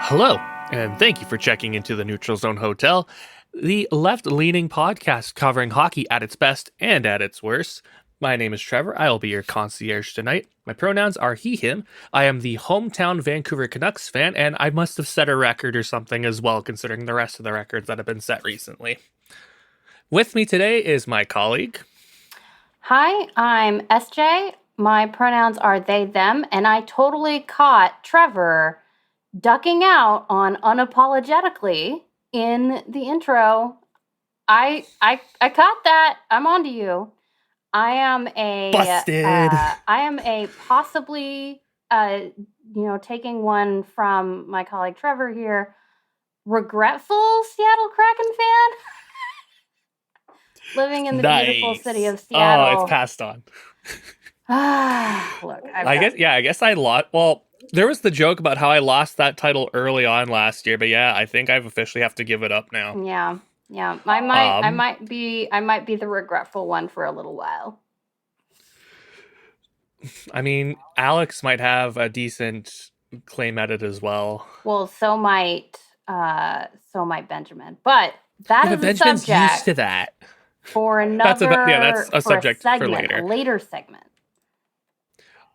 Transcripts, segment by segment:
Hello, and thank you for checking into the Neutral Zone Hotel, the left-leaning podcast covering hockey at its best and at its worst. My name is Trevor. I will be your concierge tonight. My pronouns are he, him. I am the hometown Vancouver Canucks fan, and I must have set a record or something as well, considering the rest of the records that have been set recently. With me today is my colleague. Hi, I'm SJ. My pronouns are they, them, and I totally caught Trevor ducking out on unapologetically in the intro. I caught that. I'm on to you. I am a Busted. I am a possibly taking one from my colleague Trevor here, regretful Seattle Kraken fan. Living in the beautiful city of Seattle. Oh, it's passed on. Look, I guess I lost. Well, there was the joke about how I lost that title early on last year, but yeah, I think I officially have to give it up now. Yeah. I might be the regretful one for a little while. I mean, Alex might have a decent claim at it as well. Well, so might Benjamin. But that is Benjamin's a subject used to that. For another, that's a subject for later. A later segment.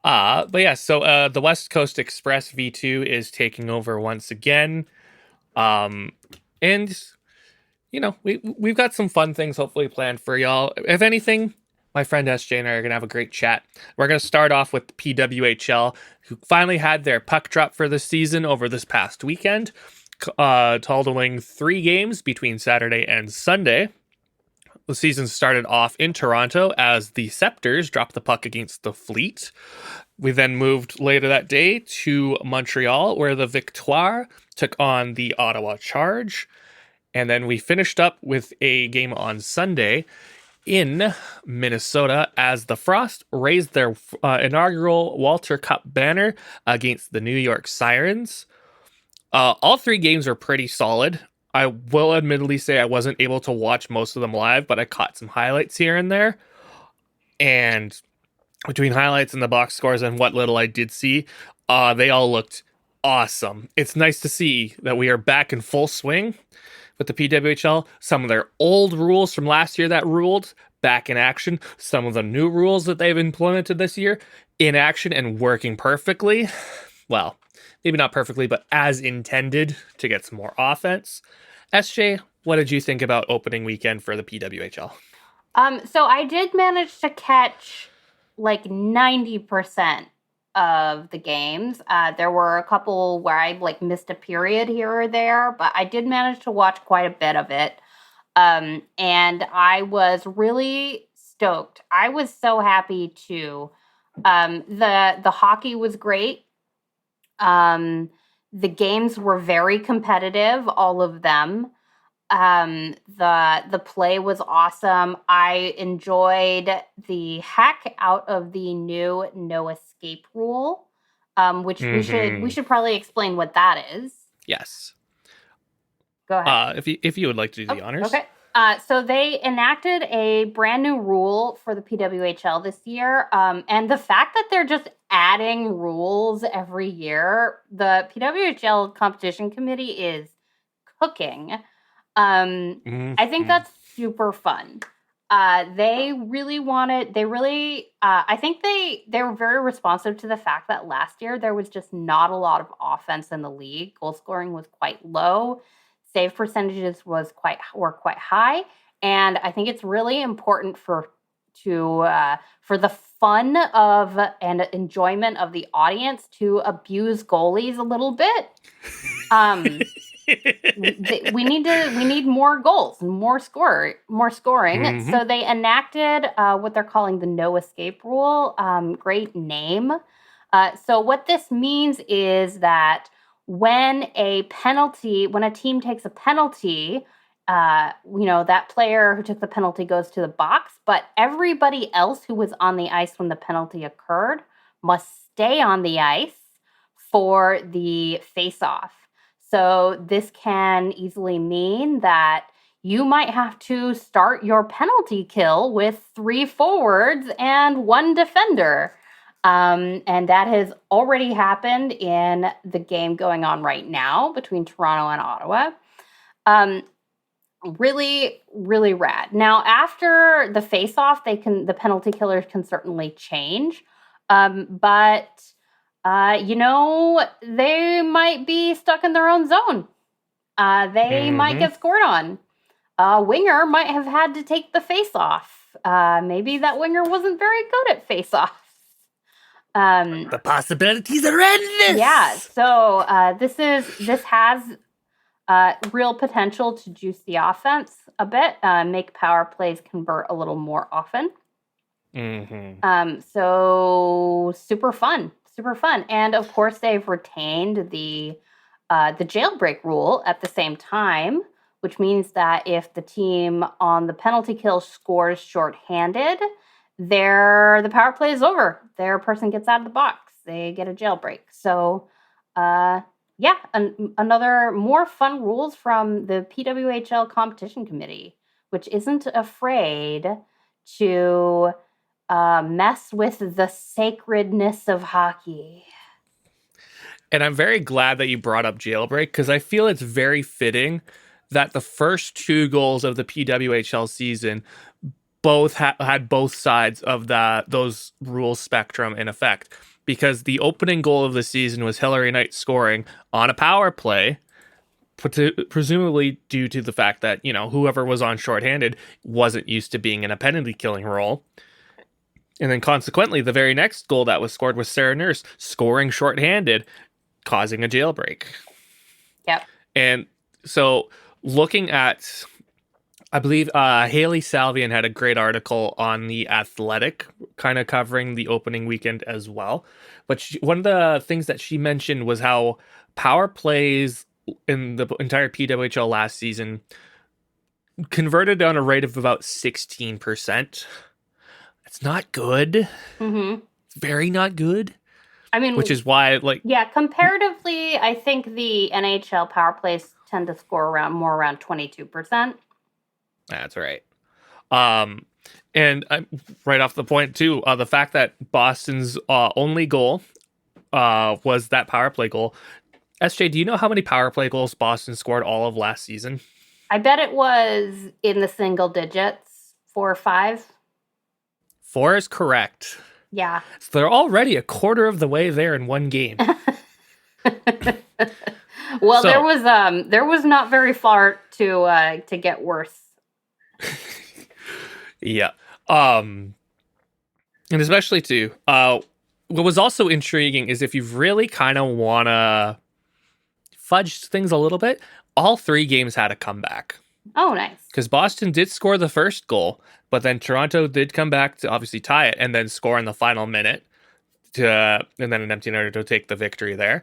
But yeah, so the West Coast Express V2 is taking over once again. And we've got some fun things hopefully planned for y'all. If anything, my friend SJ and I are going to have a great chat. We're going to start off with PWHL, who finally had their puck drop for the season over this past weekend, totaling 3 games between Saturday and Sunday. The season started off in Toronto as the Scepters dropped the puck against the Fleet. We then moved later that day to Montreal, where the Victoire took on the Ottawa Charge. And then we finished up with a game on Sunday in Minnesota as the Frost raised their inaugural Walter Cup banner against the New York Sirens. All 3 games are pretty solid. I will admittedly say I wasn't able to watch most of them live, but I caught some highlights here and there. And between highlights and the box scores and what little I did see, they all looked awesome. It's nice to see that we are back in full swing with the PWHL. Some of their old rules from last year that ruled back in action. Some of the new rules that they've implemented this year in action and working perfectly. Well, maybe not perfectly, but as intended to get some more offense. SJ, what did you think about opening weekend for the PWHL? So I did manage to catch like 90% of the games. There were a couple where I missed a period here or there, but I did manage to watch quite a bit of it. And I was really stoked. I was so happy too. The hockey was great. The games were very competitive, all of them. The play was awesome. I enjoyed the heck out of the new no escape rule, which we should probably explain what that is. Yes. Go ahead. If you would like to do the honors. Okay. So they enacted a brand new rule for the PWHL this year. And the fact that they're just adding rules every year, the PWHL competition committee is cooking. I think that's super fun. I think they were very responsive to the fact that last year there was just not a lot of offense in the league. Goal scoring was quite low. Save percentages were quite high, and I think it's really important for the fun of and enjoyment of the audience to abuse goalies a little bit. We need more goals and more scoring. Mm-hmm. So they enacted what they're calling the no escape rule. Great name. So what this means is that when a team takes a penalty, that player who took the penalty goes to the box, but everybody else who was on the ice when the penalty occurred must stay on the ice for the face-off. So this can easily mean that you might have to start your penalty kill with 3 forwards and 1 defender. And that has already happened in the game going on right now between Toronto and Ottawa. Really, really rad. Now, after the face-off, the penalty killers can certainly change. But they might be stuck in their own zone. They might get scored on. A winger might have had to take the face-off. Maybe that winger wasn't very good at face-offs. The possibilities are endless. Yeah, so this has real potential to juice the offense a bit, make power plays convert a little more often. So super fun. And of course, they've retained the jailbreak rule at the same time, which means that if the team on the penalty kill scores shorthanded, the power play is over. Their person gets out of the box. They get a jailbreak. So, another more fun rules from the PWHL competition committee, which isn't afraid to mess with the sacredness of hockey. And I'm very glad that you brought up jailbreak, because I feel it's very fitting that the first 2 goals of the PWHL season both had both sides of those rules spectrum in effect. Because the opening goal of the season was Hilary Knight scoring on a power play, presumably due to the fact that, whoever was on shorthanded wasn't used to being in a penalty killing role. And then consequently, the very next goal that was scored was Sarah Nurse scoring shorthanded, causing a jailbreak. Yep. And so looking at, I believe Haley Salvian had a great article on The Athletic, kind of covering the opening weekend as well. But one of the things that she mentioned was how power plays in the entire PWHL last season converted on a rate of about 16%. It's not good. Mm-hmm. It's very not good. I mean, which is why, comparatively, I think the NHL power plays tend to score around 22%. That's right. And right off the point too, the fact that Boston's only goal was that power play goal. SJ, do you know how many power play goals Boston scored all of last season? I bet it was in the single digits, 4 or 5. 4 is correct. Yeah. So they're already a quarter of the way there in one game. Well, there was not very far to get worse. Yeah. And especially too, what was also intriguing is if you really kind of want to fudge things a little bit, all 3 games had a comeback. Oh, nice. Because Boston did score the first goal, but then Toronto did come back to obviously tie it and then score in the final minute and then an empty netter to take the victory there.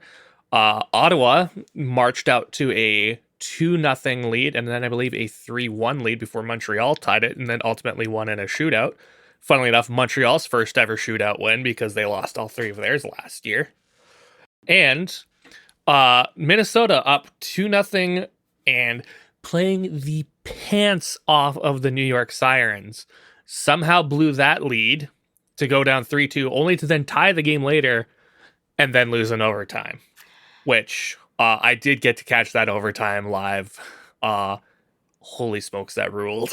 Ottawa marched out to a 2-0 lead and then I believe a 3-1 lead before Montreal tied it and then ultimately won in a shootout. Funnily enough, Montreal's first ever shootout win because they lost all 3 of theirs last year. And Minnesota up 2-0 and playing the pants off of the New York Sirens, somehow blew that lead to go down 3-2, only to then tie the game later and then lose in overtime, which I did get to catch that overtime live. Holy smokes, that ruled.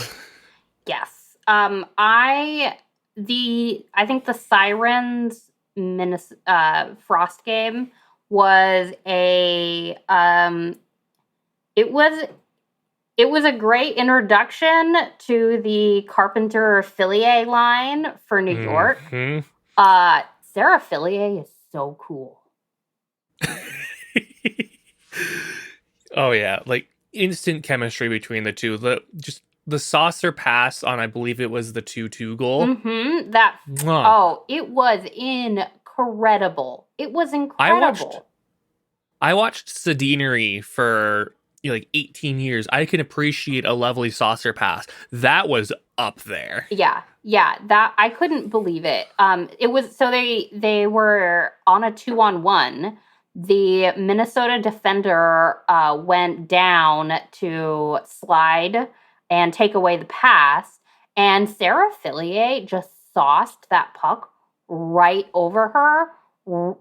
Yes. I think the Sirens Frost game was it was a great introduction to the Carpenter Fillier line for New York. Sarah Fillier is so cool. Oh yeah, instant chemistry between the two. The saucer pass on, I believe it was the 2-2 goal. Mm-hmm. It was incredible. It was incredible. I watched Sedinery for 18 years. I can appreciate a lovely saucer pass. That was up there. Yeah. That I couldn't believe it. It was so they were on a 2-on-1. The Minnesota defender went down to slide and take away the pass, and Sarah Fillier just sauced that puck right over her,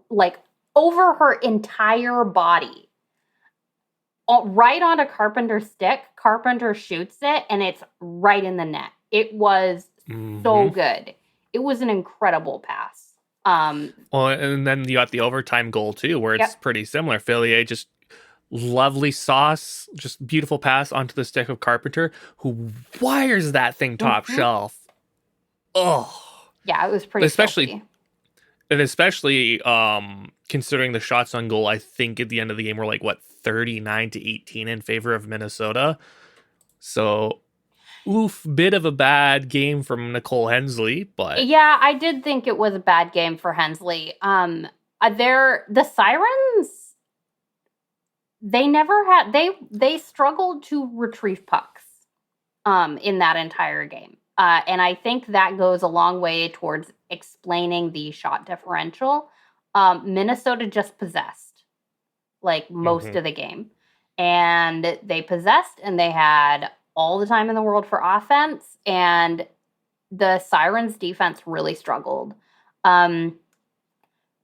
like over her entire body, right onto Carpenter's stick. Carpenter shoots it, and it's right in the net. It was so good. It was an incredible pass. Well, and then you got the overtime goal too, where it's pretty similar. Fillier just lovely sauce, just beautiful pass onto the stick of Carpenter, who wires that thing top shelf. Oh, yeah, it was pretty filthy. Especially considering the shots on goal, I think at the end of the game were like 39-18 in favor of Minnesota. So, bit of a bad game from Nicole Hensley, but yeah, I did think it was a bad game for Hensley. The Sirens, they struggled to retrieve pucks in that entire game. And I think that goes a long way towards explaining the shot differential. Minnesota just possessed like most of the game. And they possessed, and they had all the time in the world for offense. And the Sirens defense really struggled.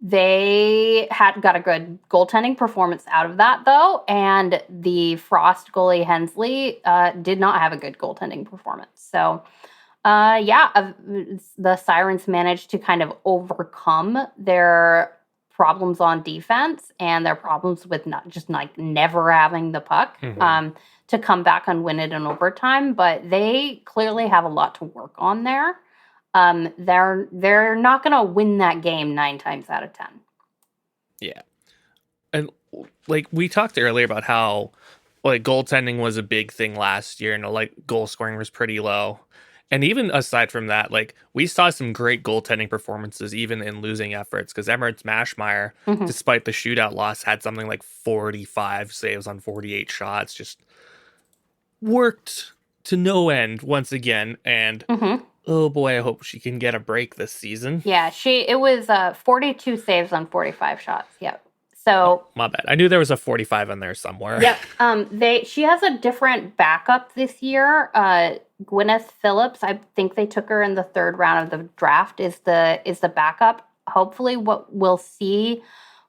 They got a good goaltending performance out of that, though, and the Frost goalie Hensley did not have a good goaltending performance. So, the Sirens managed to kind of overcome their problems on defense and their problems with never having the puck to come back and win it in overtime. But they clearly have a lot to work on there. They're not going to win that game 9 times out of 10. Yeah. And like we talked earlier about how like goaltending was a big thing last year, and like goal scoring was pretty low. And even aside from that, like we saw some great goaltending performances even in losing efforts, because Emmerich Mashmeyer, despite the shootout loss, had something like 45 saves on 48 shots, just worked to no end once again. And oh boy, I hope she can get a break this season. Yeah, it was 42 saves on 45 shots. Yep. So my bad. I knew there was a 45 in there somewhere. Yep. She has a different backup this year. Gwyneth Phillips. I think they took her in the 3rd round of the draft. Is the backup. Hopefully, what we'll see.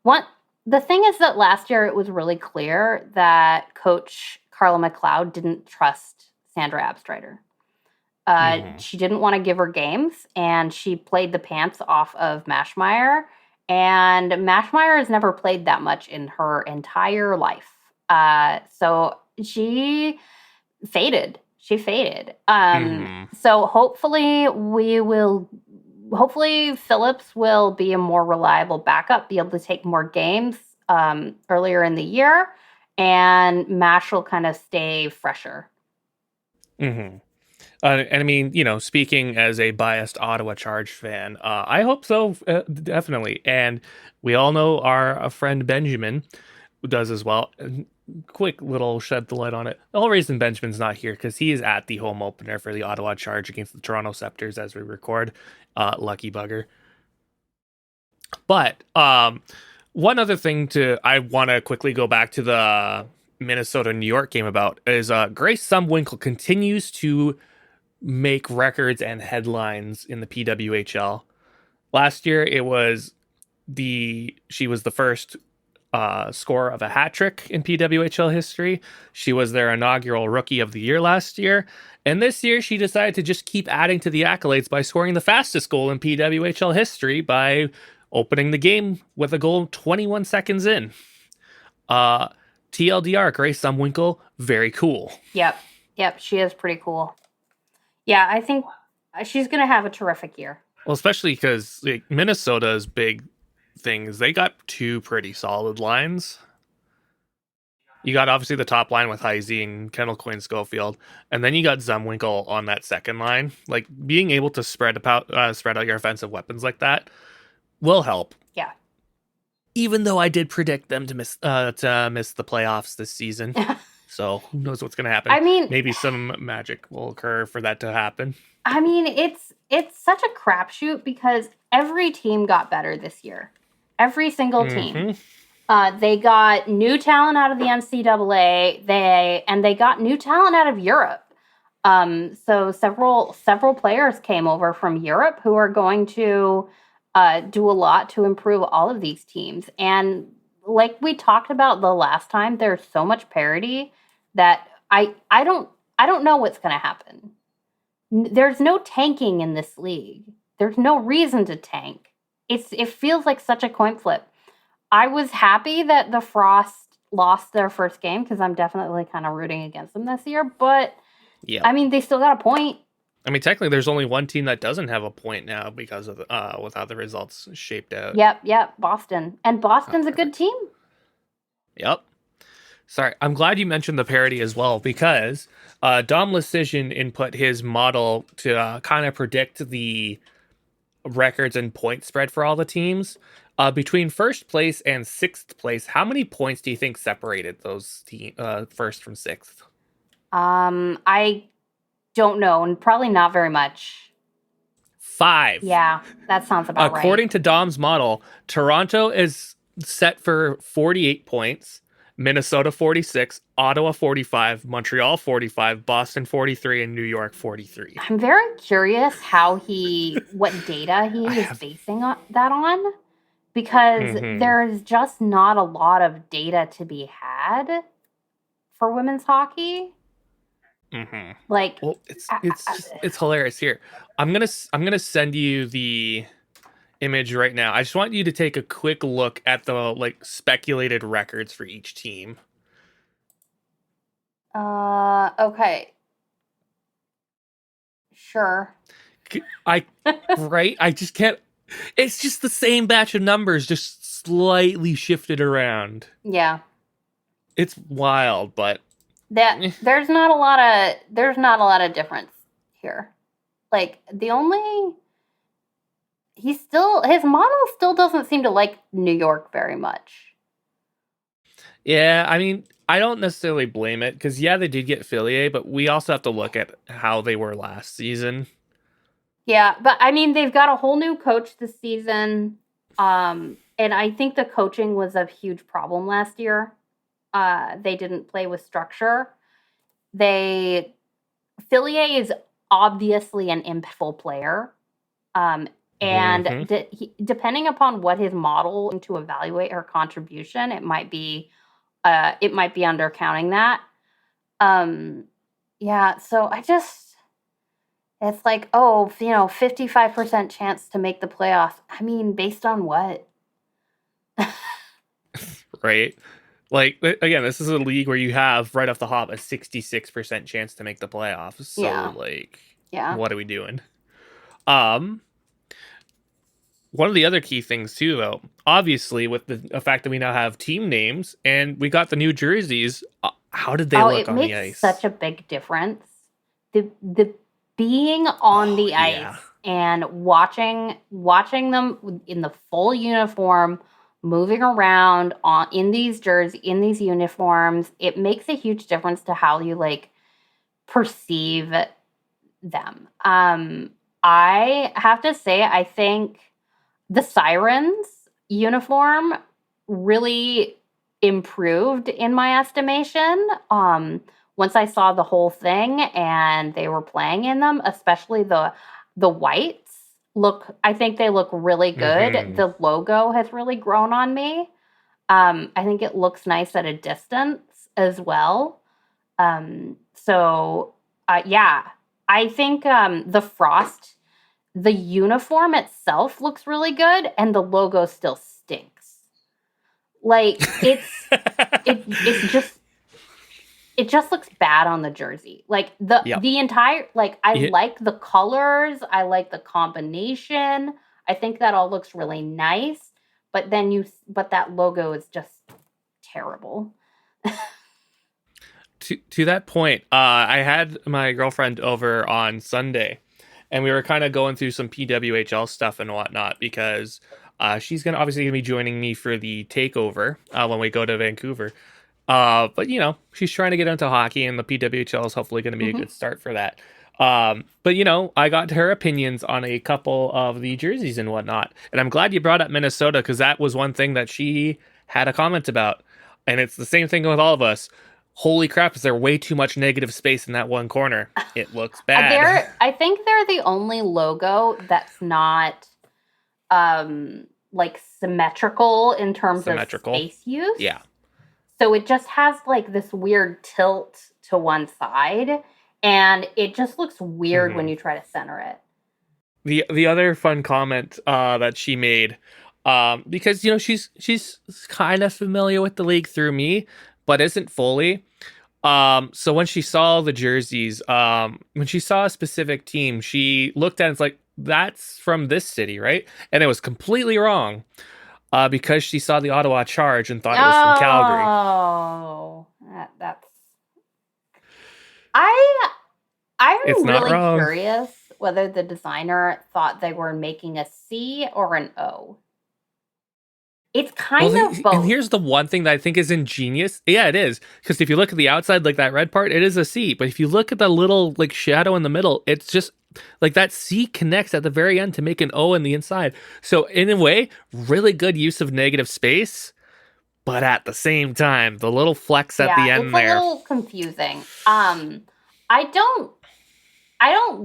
The thing is that last year it was really clear that Coach Carla McLeod didn't trust Sandra Abstrider. She didn't want to give her games, and she played the pants off of Mashmeyer. And Mashmeyer has never played that much in her entire life. So she faded. So hopefully Phillips will be a more reliable backup, be able to take more games earlier in the year, and Mash will kind of stay fresher. And I mean, speaking as a biased Ottawa Charge fan, I hope so, definitely. And we all know our friend Benjamin does as well. Quick little shed the light on it. The whole reason Benjamin's not here because he is at the home opener for the Ottawa Charge against the Toronto Scepters as we record. Lucky bugger. But one other thing I want to quickly go back to the Minnesota-New York game about is Grace Zumwinkle continues to make records and headlines in the PWHL. Last year, she was the first scorer of a hat trick in PWHL history. She was their inaugural Rookie of the Year last year. And this year, she decided to just keep adding to the accolades by scoring the fastest goal in PWHL history by opening the game with a goal 21 seconds in. TLDR, Grace Zumwinkle, very cool. Yep, she is pretty cool. Yeah, I think she's going to have a terrific year. Well, especially because Minnesota's big thing is they got 2 pretty solid lines. You got obviously the top line with Heisey and Kendall Quinn Schofield, and then you got Zumwinkle on that second line. Like being able to spread out your offensive weapons like that will help. Yeah. Even though I did predict them to miss the playoffs this season. So who knows what's going to happen? I mean, maybe some magic will occur for that to happen. I mean, it's such a crapshoot because every team got better this year. Every single team. They got new talent out of the NCAA. They got new talent out of Europe. So several players came over from Europe who are going to do a lot to improve all of these teams. And like we talked about the last time, there's so much parity that I don't know what's going to happen. There's no tanking in this league. There's no reason to tank. It feels like such a coin flip. I was happy that the Frost lost their first game because I'm definitely kind of rooting against them this year. But yeah, I mean, they still got a point. I mean, technically, there's only one team that doesn't have a point now because of with how the results shaped out. Yep, Boston, and Boston's a good team. Yep. Sorry, I'm glad you mentioned the parity as well because Dom Lecision input his model to kind of predict the records and point spread for all the teams. Between first place and sixth place, how many points do you think separated those first from sixth? I don't know, and probably not very much. 5. Yeah, that sounds about right. According to Dom's model, Toronto is set for 48 points, Minnesota 46, Ottawa 45, Montreal 45, Boston 43, and New York 43. I'm very curious what data he is basing that on, because there's just not a lot of data to be had for women's hockey. Like, well, it's hilarious. Here, I'm gonna send you the image right now. I just want you to take a quick look at the speculated records for each team. Okay. Sure. I just can't. It's just the same batch of numbers, just slightly shifted around. Yeah. It's wild, but there's not a lot of difference here. Like, his model still doesn't seem to like New York very much. Yeah, I mean, I don't necessarily blame it because they did get Fillier, but we also have to look at how they were last season. Yeah, but I mean, they've got a whole new coach this season, and I think the coaching was a huge problem last year. They didn't play with structure. Fillier is obviously an impactful player. And depending upon what his model to evaluate her contribution, it might be undercounting that. So it's like, 55% chance to make the playoffs. I mean, based on what? Right. Like, again, this is a league where you have right off the hop a 66% chance to make the playoffs. So what are we doing? One of the other key things too, though, obviously with the fact that we now have team names and we got the new jerseys, how did they look on the ice? It makes such a big difference. The being on the ice and watching them in the full uniform, moving around in these uniforms, it makes a huge difference to how you perceive them. I have to say, I think the Sirens uniform really improved in my estimation. Once I saw the whole thing and they were playing in them, especially the whites I think they look really good. The logo has really grown on me. I think it looks nice at a distance as well. I think the Frost, the uniform itself looks really good, and the logo still stinks. Like, it just looks bad on the jersey. Like, the entire, I like the colors, I like the combination. I think that all looks really nice, but that logo is just terrible. To that point, I had my girlfriend over on Sunday, and we were kind of going through some PWHL stuff and whatnot because she's obviously gonna be joining me for the takeover when we go to Vancouver. But she's trying to get into hockey, and the PWHL is hopefully going to be a good start for that. But I got her opinions on a couple of the jerseys and whatnot, and I'm glad you brought up Minnesota because that was one thing that she had a comment about, and it's the same thing with all of us. Holy crap, is there way too much negative space in that one corner? It looks bad. I think they're the only logo that's not like symmetrical in terms of Symmetrical. space use. Yeah. So it just has like this weird tilt to one side, and it just looks weird when you try to center it. The other fun comment that she made, because she's kind of familiar with the league through me, but isn't fully. So when she saw the jerseys, when she saw a specific team, she looked at it, it's like, that's from this city, right? And it was completely wrong. Because she saw the Ottawa Charge and thought it was from Calgary. Oh, that's. I'm really curious whether the designer thought they were making a C or an O. It's kind of both. And here's the one thing that I think is ingenious. Yeah, it is. Because if you look at the outside, like that red part, it is a C. But if you look at the little like shadow in the middle, it's just like that C connects at the very end to make an O in the inside. So in a way, really good use of negative space. But at the same time, the little flex at the end there. It's a little confusing. I don't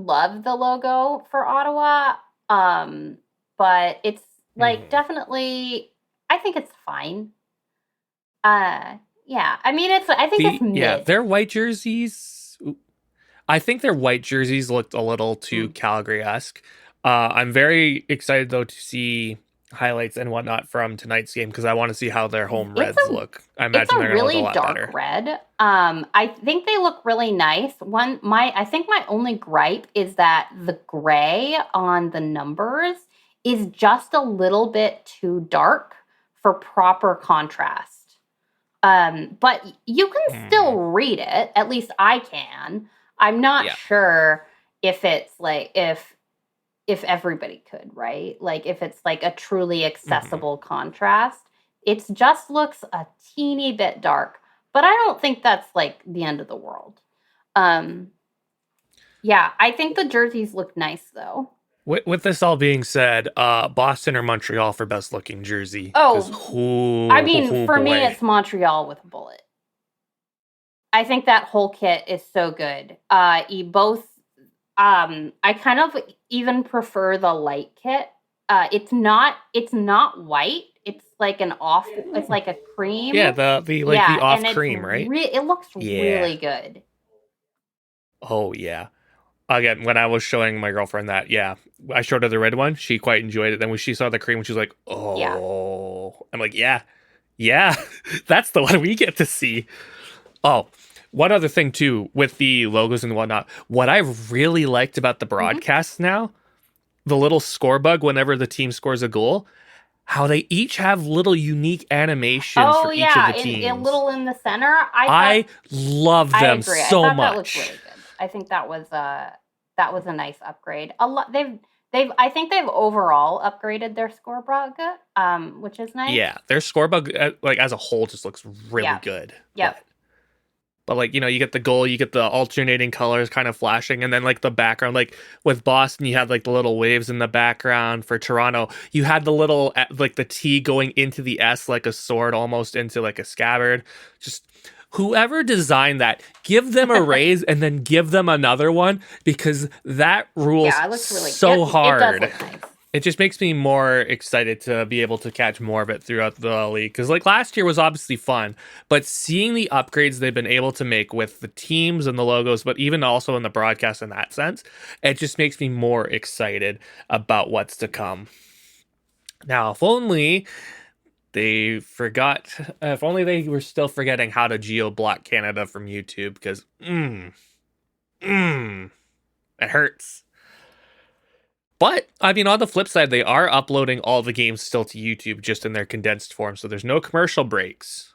love the logo for Ottawa. But it's like definitely, I think it's fine. Yeah. I mean, it's mid. Yeah, their white jerseys. I think their white jerseys looked a little too Calgary-esque. I'm very excited though to see highlights and whatnot from tonight's game because I want to see how their home reds look. I imagine they're going to look a lot better. It's a really dark red. I think they look really nice. I think my only gripe is that the gray on the numbers is just a little bit too dark for proper contrast. But you can still read it. At least I can. I'm not sure if it's like if everybody could, right? Like if it's like a truly accessible contrast. It just looks a teeny bit dark, but I don't think that's like the end of the world. Yeah, I think the jerseys look nice though. With this all being said, Boston or Montreal for best looking jersey? For me, it's Montreal with a bullet. I think that whole kit is so good. I kind of even prefer the light kit. It's not white. It's like it's like a cream. Yeah, the off cream, right? It looks really good. Oh yeah. Again, when I was showing my girlfriend that, I showed her the red one. She quite enjoyed it. Then when she saw the cream, she was like, "Oh." Yeah. I'm like, yeah, that's the one we get to see. Oh, one other thing too with the logos and whatnot. What I really liked about the broadcasts now, the little score bug whenever the team scores a goal, how they each have little unique animations for each of the teams. A little in the center. I love them so much. That looks really good. I think that was a nice upgrade. I think they've overall upgraded their score bug, which is nice. Yeah, their score bug like as a whole just looks really good. Yeah. But like, you get the goal, you get the alternating colors kind of flashing, and then like the background, like with Boston, you had like the little waves in the background. For Toronto, you had the little like the T going into the S like a sword, almost into like a scabbard. Just whoever designed that, give them a raise and then give them another one, because that rules so hard. It does look nice. It just makes me more excited to be able to catch more of it throughout the league. Because like last year was obviously fun, but seeing the upgrades they've been able to make with the teams and the logos, but even also in the broadcast in that sense, it just makes me more excited about what's to come. Now, if only they were still forgetting how to geo-block Canada from YouTube, because it hurts. But, I mean, on the flip side, they are uploading all the games still to YouTube, just in their condensed form, so there's no commercial breaks.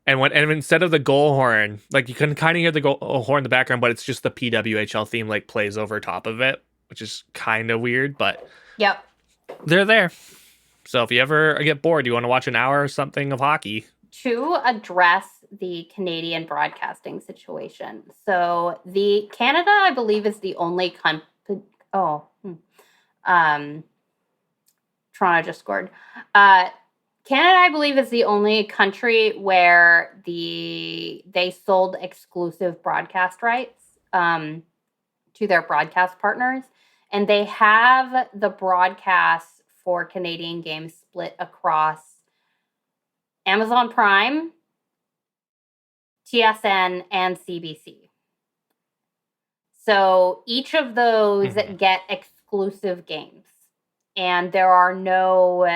And instead of the goal horn, like you can kind of hear the goal horn in the background, but it's just the PWHL theme like plays over top of it, which is kind of weird, but they're there. So if you ever get bored, you want to watch an hour or something of hockey. To address the Canadian broadcasting situation. So the Canada, I believe, is the only Toronto just scored. Canada, I believe, is the only country where they sold exclusive broadcast rights to their broadcast partners, and they have the broadcasts for Canadian games split across Amazon Prime, TSN, and CBC. So each of those get exclusive games, and there are no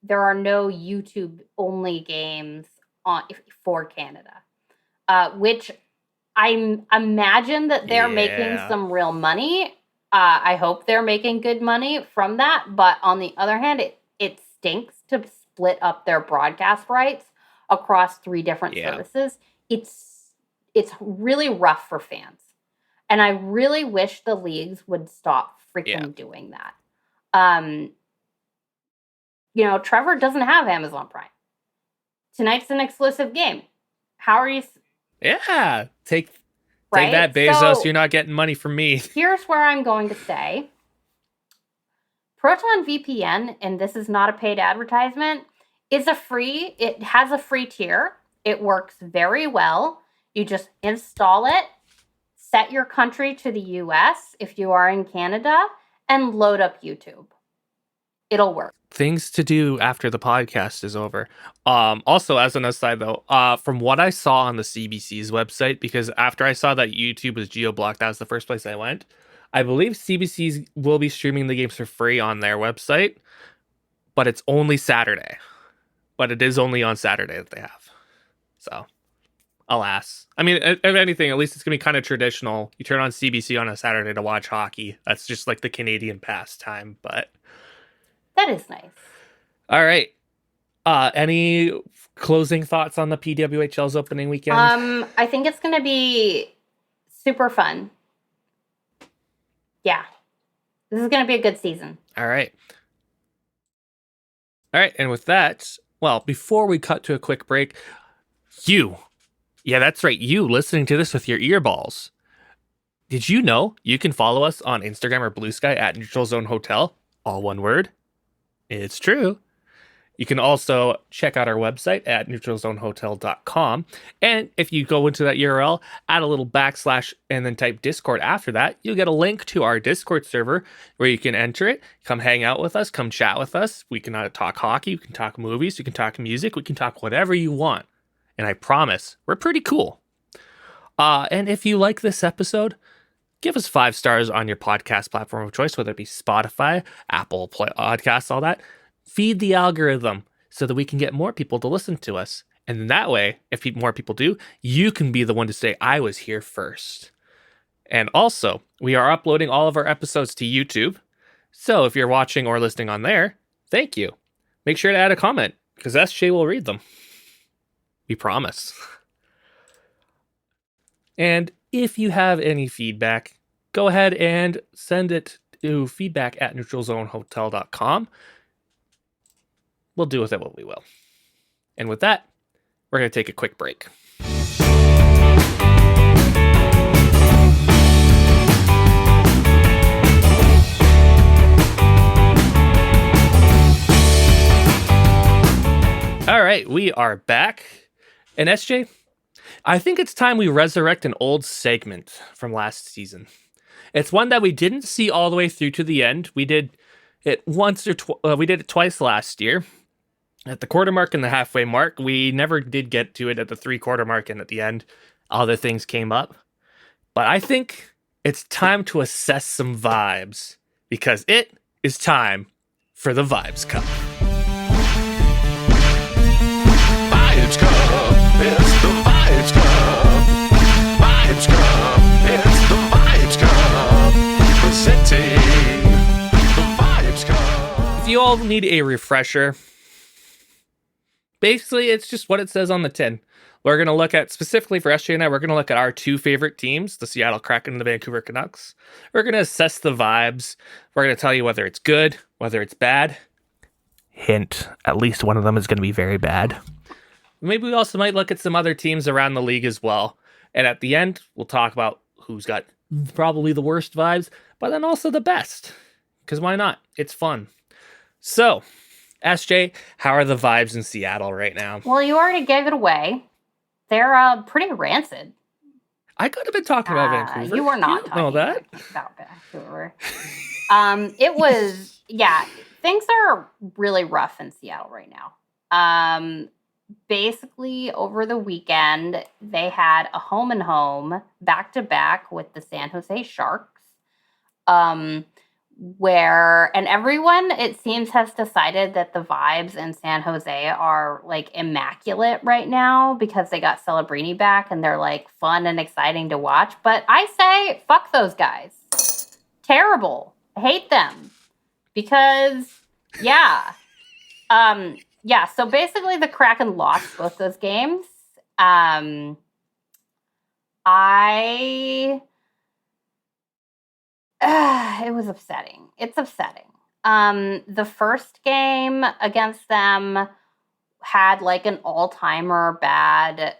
YouTube only games for Canada, which I imagine that they're making some real money. I hope they're making good money from that. But on the other hand, it stinks to split up their broadcast rights across 3 different services. It's really rough for fans. And I really wish the leagues would stop freaking doing that. Trevor doesn't have Amazon Prime. Tonight's an exclusive game. How are you? Yeah. Take that, Bezos. So, you're not getting money from me. Here's where I'm going to say. Proton VPN, and this is not a paid advertisement, it has a free tier. It works very well. You just install it, set your country to the US if you are in Canada, and load up YouTube. It'll work. Things to do after the podcast is over. Also, as an aside though, from what I saw on the CBC's website, because after I saw that YouTube was geo-blocked, that was the first place I went. I believe CBC's will be streaming the games for free on their website, but it's only Saturday. But it is only on Saturday that they have. So, alas. I mean, if anything, at least it's going to be kind of traditional. You turn on CBC on a Saturday to watch hockey. That's just like the Canadian pastime, but... That is nice. All right. Any closing thoughts on the PWHL's opening weekend? I think it's going to be super fun. Yeah. This is going to be a good season. All right. And with that, well, before we cut to a quick break, that's right, you listening to this with your earballs. Did you know you can follow us on Instagram or Bluesky at Neutral Zone Hotel? All one word. It's true. You can also check out our website at neutralzonehotel.com. And if you go into that URL, add a little / and then type Discord after that, you'll get a link to our Discord server where you can enter it, come hang out with us, come chat with us. We can talk hockey, we can talk movies, we can talk music, we can talk whatever you want. And I promise, we're pretty cool. And if you like this episode, give us 5 stars on your podcast platform of choice, whether it be Spotify, Apple Podcasts, all that. Feed the algorithm so that we can get more people to listen to us. And then that way, if more people do, you can be the one to say, I was here first. And also, we are uploading all of our episodes to YouTube. So if you're watching or listening on there, thank you. Make sure to add a comment because SJ will read them. We promise. And if you have any feedback, go ahead and send it to feedback@neutralzonehotel.com. We'll do with it what we will. And with that, we're going to take a quick break. All right, we are back. And SJ, I think it's time we resurrect an old segment from last season. It's one that we didn't see all the way through to the end. We did it we did it twice last year. At the quarter mark and the halfway mark. We never did get to it at the 3/4 mark and at the end. Other things came up. But I think it's time to assess some vibes because it is time for the Vibes Cup. Vibes Cup, it's the Vibes Cup. Vibes Cup, it's the Vibes Cup. Presenting the Vibes Cup. If you all need a refresher, basically it's just what it says on the tin. We're going to look at, specifically for SJ and I, we're going to look at our 2 favorite teams, the Seattle Kraken and the Vancouver Canucks. We're going to assess the vibes. We're going to tell you whether it's good, whether it's bad. Hint, at least one of them is going to be very bad. Maybe we also might look at some other teams around the league as well. And at the end, we'll talk about who's got probably the worst vibes, but then also the best. Because why not? It's fun. So, SJ, how are the vibes in Seattle right now? Well, you already gave it away. They're pretty rancid. I could have been talking about Vancouver. You were not talking about Vancouver. It was, things are really rough in Seattle right now. Basically, over the weekend, they had a home and home back-to-back with the San Jose Sharks. And everyone, it seems, has decided that the vibes in San Jose are like immaculate right now because they got Celebrini back and they're like fun and exciting to watch. But I say, fuck those guys. Terrible. I hate them because, yeah. So basically the Kraken lost both those games. It was upsetting. It's upsetting. The first game against them had like an all-timer bad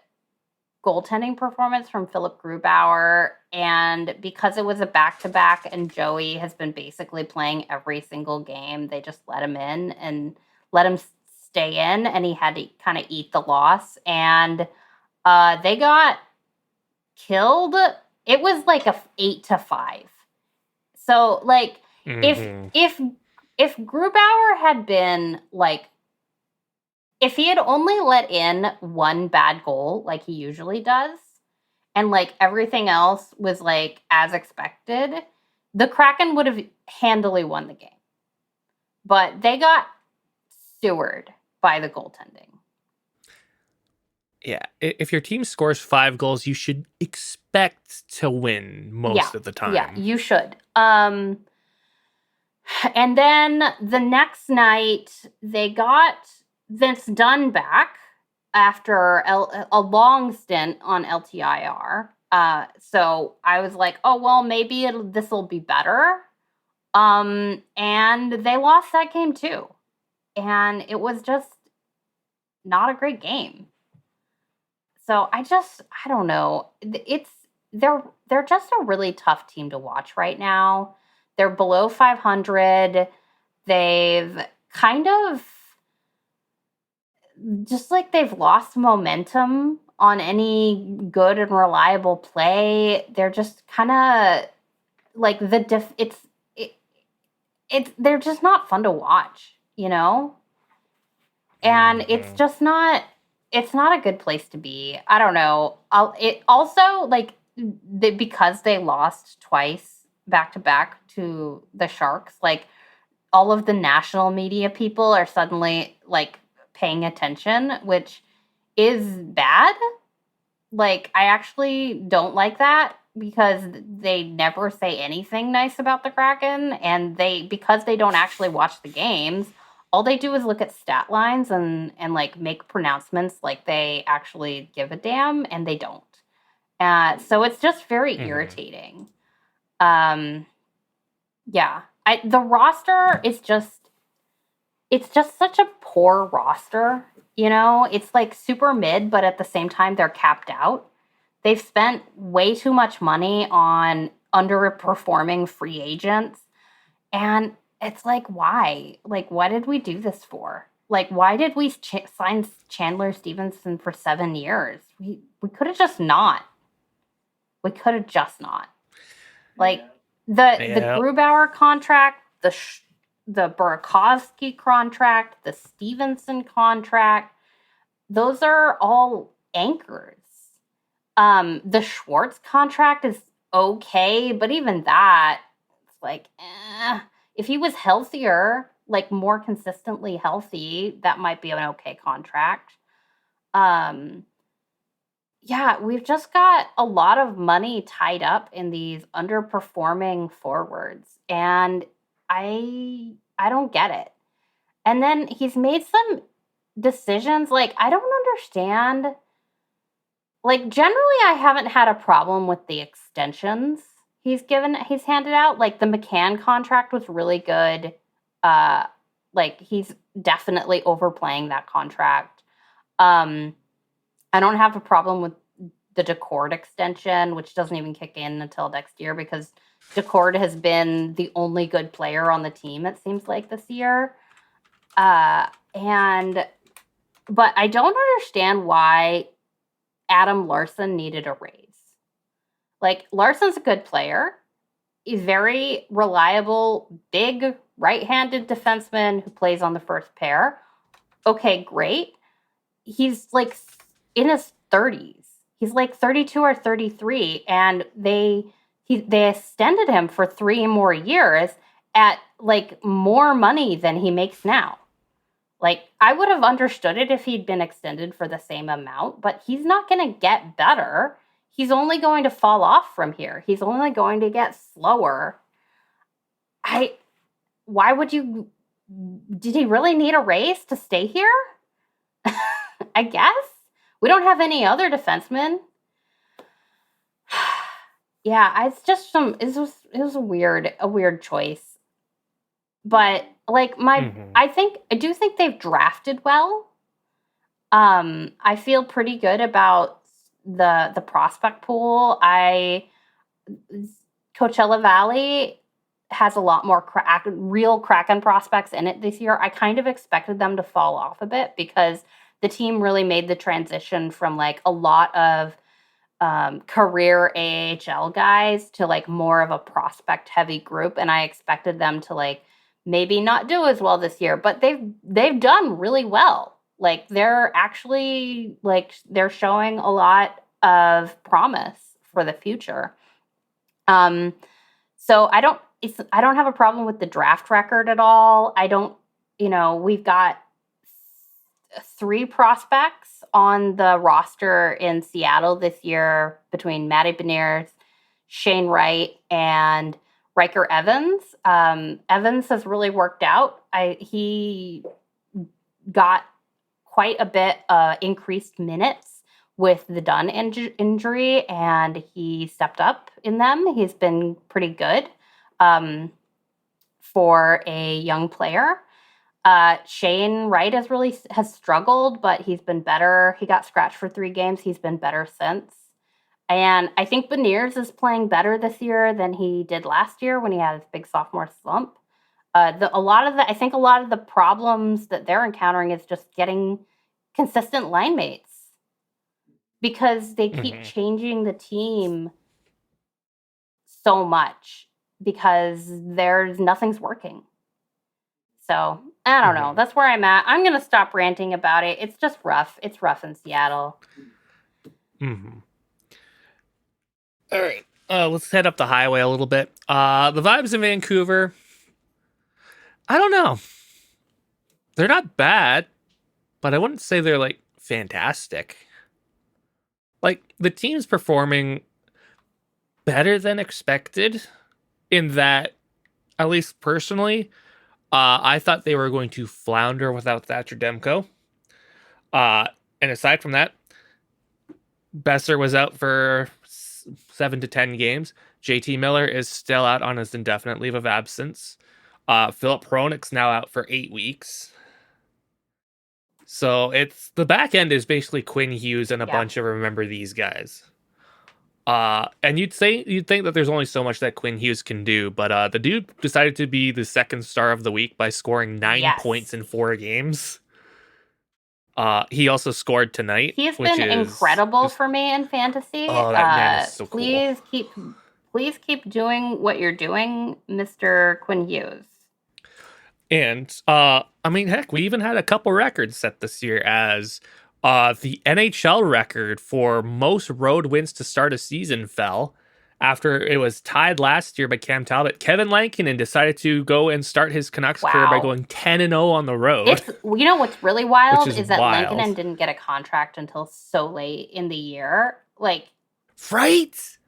goaltending performance from Philip Grubauer, and because it was a back-to-back and Joey has been basically playing every single game, they just let him in and let him stay in, and he had to kind of eat the loss, and they got killed. It was like a 8-5. So, like, if Grubauer had been, like, if he had only let in one bad goal, like he usually does, and, like, everything else was, like, as expected, the Kraken would have handily won the game. But they got sewered by the goaltending. Yeah, if your team scores 5 goals, you should expect to win most of the time. Yeah, you should. And then the next night, they got Vince Dunn back after a long stint on LTIR. So I was like, oh, well, maybe this will be better. And they lost that game too. And it was just not a great game. So I don't know. They're just a really tough team to watch right now. They're below 500. They've kind of just like they've lost momentum on any good and reliable play. They're just kind of like they're just not fun to watch, you know? And it's just not. It's not a good place to be. I don't know. It also, like, because they lost twice back-to-back to the Sharks, like, all of the national media people are suddenly, like, paying attention, which is bad. Like, I actually don't like that because they never say anything nice about the Kraken, and because they don't actually watch the games, all they do is look at stat lines and like make pronouncements like they actually give a damn, and they don't. So it's just very irritating. The roster is it's just such a poor roster. You know, it's like super mid, but at the same time they're capped out. They've spent way too much money on underperforming free agents, and it's like, why? Like, what did we do this for? Like, why did we sign Chandler Stevenson for 7 years? We could have just not. We could have just not. Like, the Grubauer contract, the Burakovsky contract, the Stevenson contract, those are all anchors. The Schwartz contract is okay, but even that, it's like, if he was healthier, like more consistently healthy, that might be an okay contract. We've just got a lot of money tied up in these underperforming forwards, and I don't get it. And then he's made some decisions, like, I don't understand. Like, generally, I haven't had a problem with the extensions he's handed out. Like, the McCann contract was really good. Like, he's definitely overplaying that contract. I don't have a problem with the Decord extension, which doesn't even kick in until next year because Decord has been the only good player on the team, it seems like, this year. But I don't understand why Adam Larsson needed a raise. Like, Larson's a good player. He's very reliable, big, right-handed defenseman who plays on the first pair. Okay, great. He's like in his 30s. He's like 32 or 33, and they extended him for 3 more years at like more money than he makes now. Like, I would have understood it if he'd been extended for the same amount, but he's not going to get better. He's only going to fall off from here. He's only going to get slower. Why would you, did he really need a raise to stay here? I guess. We don't have any other defensemen. Yeah, it's just it was a weird choice. But like I do think they've drafted well. I feel pretty good about the prospect pool. Coachella Valley has a lot more real Kraken prospects in it this year. I kind of expected them to fall off a bit because the team really made the transition from like a lot of career AHL guys to like more of a prospect heavy group, and I expected them to like maybe not do as well this year, but they've done really well. Like they're actually like they're showing a lot of promise for the future. So I don't have a problem with the draft record at all. We've got 3 prospects on the roster in Seattle this year between Matty Beniers, Shane Wright, and Riker Evans. Evans has really worked out. He got quite a bit increased minutes with the Dunn injury, and he stepped up in them. He's been pretty good for a young player. Shane Wright has struggled, but he's been better. He got scratched for 3 games. He's been better since. And I think Beniers is playing better this year than he did last year when he had his big sophomore slump. I think a lot of the problems that they're encountering is just getting consistent line mates because they keep changing the team so much because nothing's working. So I don't know. That's where I'm at. I'm going to stop ranting about it. It's just rough. It's rough in Seattle. All right. Let's head up the highway a little bit. The Vibes in Vancouver, I don't know. They're not bad, but I wouldn't say they're like fantastic. Like the team's performing better than expected in that, at least personally, I thought they were going to flounder without Thatcher Demko. And aside from that, Besser was out for 7 to 10 games. JT Miller is still out on his indefinite leave of absence. Philip Hronek's now out for 8 weeks. So it's the back end is basically Quinn Hughes and a bunch of remember these guys. And you'd think that there's only so much that Quinn Hughes can do, but the dude decided to be the second star of the week by scoring 9 points in 4 games. He also scored tonight. He's been incredible for me in fantasy. Oh, that man is so cool. Please keep doing what you're doing, Mr. Quinn Hughes. And heck, we even had a couple records set this year as the NHL record for most road wins to start a season fell after it was tied last year by Cam Talbot. Kevin Lankinen decided to go and start his Canucks career by going 10-0 on the road. You know what's really wild is that Lankinen didn't get a contract until so late in the year. Like, right?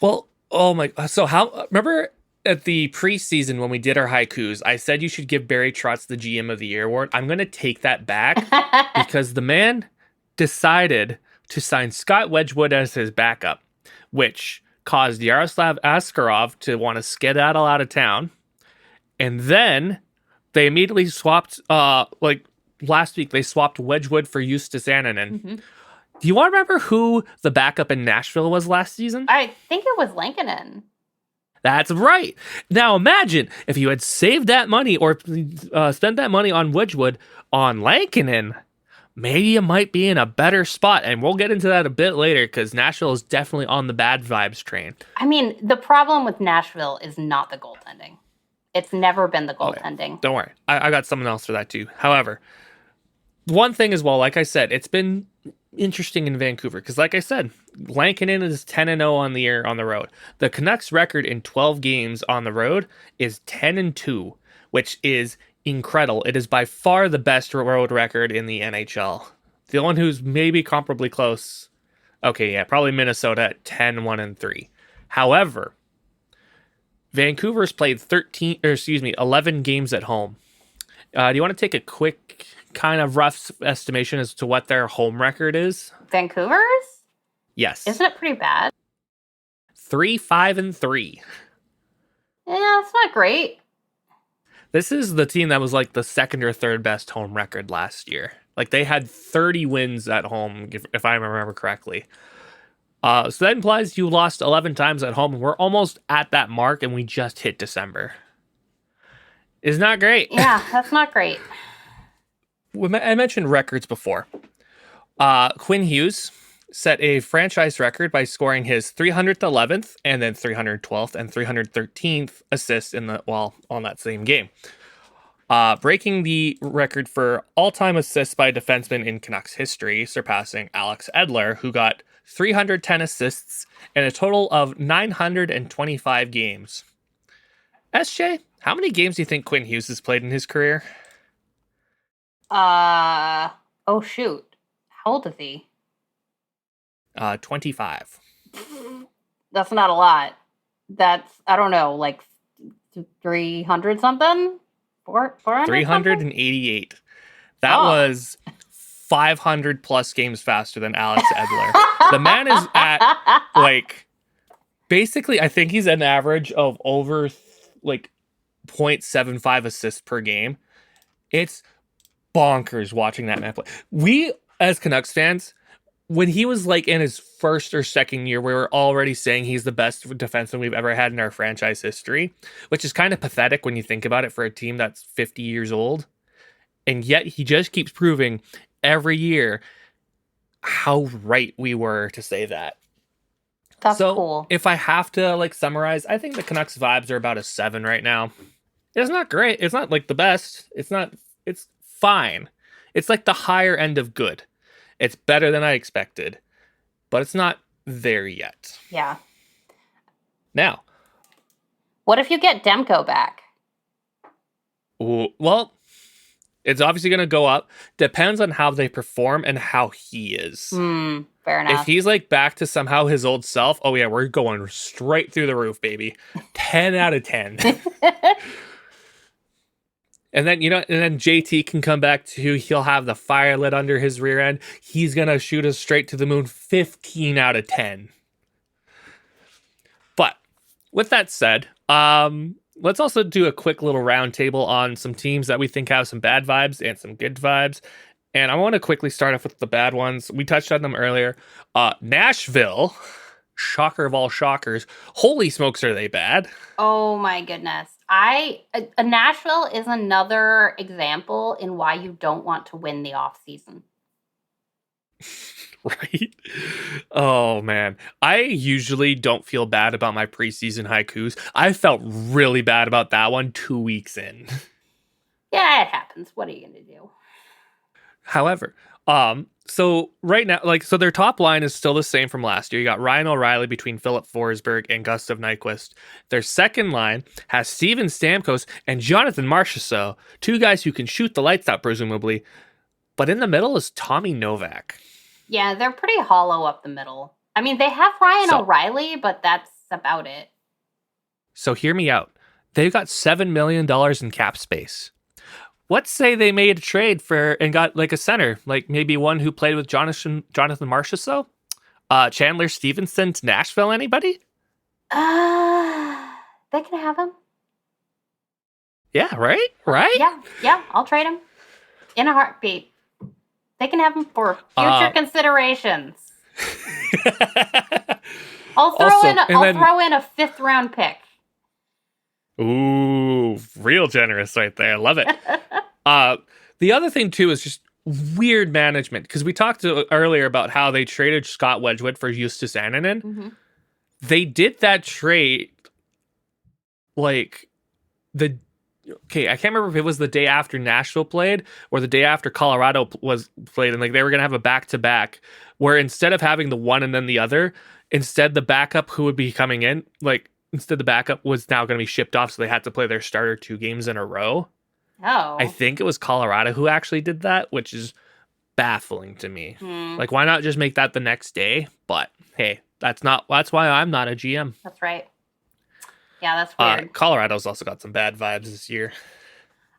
Well, oh my! So remember at the preseason when we did our haikus, I said you should give Barry Trotz the GM of the Year award. I'm going to take that back because the man decided to sign Scott Wedgwood as his backup, which caused Yaroslav Askarov to want to skedaddle out of town. And then they immediately swapped, last week, they swapped Wedgwood for Justus Annunen. Do you want to remember who the backup in Nashville was last season? I think it was Lankinen. That's right. Now imagine if you had saved that money or spent that money on Wedgwood on Lankinen, maybe you might be in a better spot. And we'll get into that a bit later because Nashville is definitely on the bad vibes train. I mean, the problem with Nashville is not the goaltending. It's never been the goaltending. Okay. Don't worry. I got something else for that too. However, one thing as well, like I said, it's been interesting in Vancouver because, like I said, Lankinen is 10-0 on the year on the road. The Canucks record in 12 games on the road is 10-2, which is incredible. It is by far the best road record in the NHL. The one who's maybe comparably close, okay, yeah, probably Minnesota at 10-1-3. However, Vancouver's played 11 games at home. Do you want to take a quick kind of rough estimation as to what their home record is? Vancouver's? Yes. Isn't it pretty bad? 3-5-3. Yeah, it's not great. This is the team that was like the second or third best home record last year. Like they had 30 wins at home, if I remember correctly. So that implies you lost 11 times at home. We're almost at that mark, and we just hit December. It's not great. Yeah, that's not great. I mentioned records before. Quinn Hughes set a franchise record by scoring his 300th, 11th, and then 312th and 313th assists on that same game. Breaking the record for all-time assists by a defenseman in Canucks history, surpassing Alex Edler, who got 310 assists in a total of 925 games. SJ, how many games do you think Quinn Hughes has played in his career? Oh shoot. How old is he? 25. That's not a lot. That's, I don't know, like 300 something? 400 388. That was 500 plus games faster than Alex Edler. The man is at, like, basically, I think he's an average of over, 0.75 assists per game. It's bonkers watching that man play. We, as Canucks fans, when he was, in his first or second year, we were already saying he's the best defenseman we've ever had in our franchise history, which is kind of pathetic when you think about it for a team that's 50 years old. And yet he just keeps proving every year how right we were to say that. That's cool. If I have to summarize, I think the Canucks vibes are about a 7 right now. It's not great. It's not the best. It's fine. It's the higher end of good. It's better than I expected, but it's not there yet. Yeah. Now, what if you get Demko back? Well, it's obviously going to go up. Depends on how they perform and how he is. Fair enough. If he's back to somehow his old self, oh yeah, we're going straight through the roof, baby. 10 out of 10. And then, JT can come back too. He'll have the fire lit under his rear end. He's going to shoot us straight to the moon. 15 out of 10. But with that said, let's also do a quick little round table on some teams that we think have some bad vibes and some good vibes. And I want to quickly start off with the bad ones. We touched on them earlier. Nashville, shocker of all shockers. Holy smokes, are they bad? Oh my goodness. Nashville is another example in why you don't want to win the off season. Right? Oh man. I usually don't feel bad about my preseason haikus. I felt really bad about that one 2 weeks in. Yeah, it happens. What are you going to do? However, so right now, so their top line is still the same from last year. You got Ryan O'Reilly between Philip Forsberg and Gustav Nyquist. Their second line has Steven Stamkos and Jonathan Marchessault, two guys who can shoot the lights out, presumably. But in the middle is Tommy Novak. Yeah, they're pretty hollow up the middle. I mean, they have Ryan O'Reilly, but that's about it. So hear me out. They've got $7 million in cap space. Let's say they made a trade and got a center, maybe one who played with Jonathan Marchessault, Chandler Stevenson to Nashville. Anybody? They can have him. Yeah, right? Yeah, I'll trade him in a heartbeat. They can have him for future considerations. I'll throw in a 5th round pick. Ooh, real generous right there. I love it. The other thing, too, is just weird management. Because we talked earlier about how they traded Scott Wedgwood for Justus Annunen. Mm-hmm. They did that trade, I can't remember if it was the day after Nashville played or the day after Colorado was played, and like they were gonna have a back to back where instead of having the one and then the other, instead the backup who would be coming in, like instead the backup was now gonna be shipped off, so they had to play their starter 2 games in a row. Oh. I think it was Colorado who actually did that, which is baffling to me. Like, why not just make that the next day? But hey, that's why I'm not a GM. That's right. Yeah, that's weird. Colorado's also got some bad vibes this year.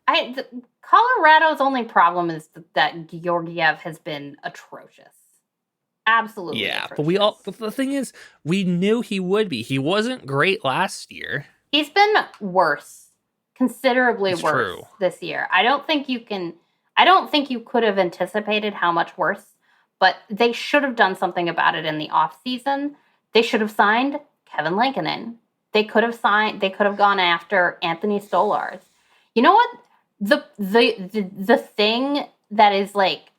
Colorado's only problem is that Georgiev has been atrocious. Absolutely. Yeah, atrocious. but the thing is, we knew he would be. He wasn't great last year. He's been worse, considerably It's worse true. this year. I don't think you could have anticipated how much worse, but they should have done something about it in the offseason. They should have signed Kevin Lankinen. They could have gone after Anthony Stolarz. You know what? The thing that is like